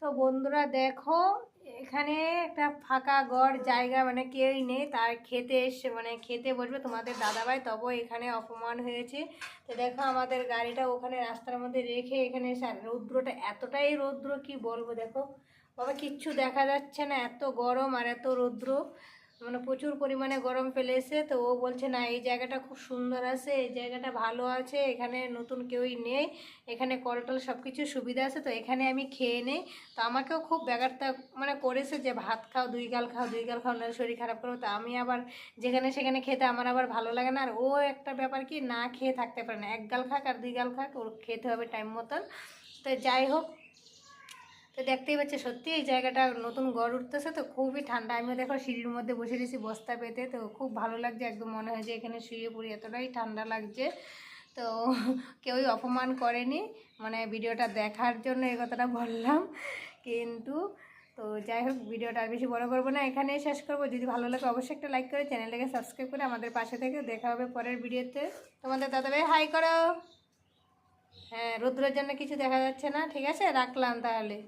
তো বন্ধুরা দেখো, এখানে একটা ফাঁকা ঘর জায়গা, মানে কেউই নেই, তার খেতে এসে মানে খেতে বসবে তোমাদের দাদাভাই, তবে এখানে অপমান হয়েছে। তো দেখো আমাদের গাড়িটা ওখানে রাস্তার মধ্যে রেখে এখানে এসে, রৌদ্রটা এতটাই রৌদ্র কি বলবো, দেখো বাবা কিচ্ছু দেখা যাচ্ছে না, এত গরম আর এত রৌদ্র, মানে প্রচুর পরিমাণে গরম ফেলেছে। তো ও বলছে না এই জায়গাটা খুব সুন্দর আছে, এই জায়গাটা ভালো আছে, এখানে নতুন কেউই নেই, এখানে কলটল সব কিছু সুবিধা আছে, তো এখানে আমি খেয়ে নেই। তো আমাকেও খুব ব্যাঘাতটা মানে করেছে যে ভাত খাও, দুই গাল খাও, দুই গাল খাও, না শরীর খারাপ করো। তো আমি আবার যেখানে সেখানে খেতে আমার আবার ভালো লাগে না। আর ও একটা ব্যাপার কি, না খেয়ে থাকতে পারে না, এক গাল খাক আর দুই গাল খাক, ওর খেতে হবে টাইম মতন। তো যাই হোক, তো দেখতেই পাচ্ছে সত্যি এই জায়গাটা নতুন গড় উঠতেছে, তো খুবই ঠান্ডা। আমিও দেখো সিঁড়ির মধ্যে বসে দিয়েছি বস্তা পেতে, তো খুব ভালো লাগছে, একদম মনে হয় যে এখানে শুয়ে পড়ি, এতটাই ঠান্ডা লাগছে। তো কেউই অপমান করেনি, মানে ভিডিওটা দেখার জন্য এই কথাটা বললাম। কিন্তু তো যাই হোক, ভিডিওটা আর বেশি বড় করবো না, এখানেই শেষ করবো। যদি ভালো লাগে অবশ্যই একটা লাইক করে চ্যানেলটাকে সাবস্ক্রাইব করে আমাদের পাশে থেকে দেখা হবে পরের ভিডিওতে। তোমাদের দাদাভাই হাই করো। হ্যাঁ, রৌদ্রের জন্য কিছু দেখা যাচ্ছে না, ঠিক আছে রাখলাম তাহলে।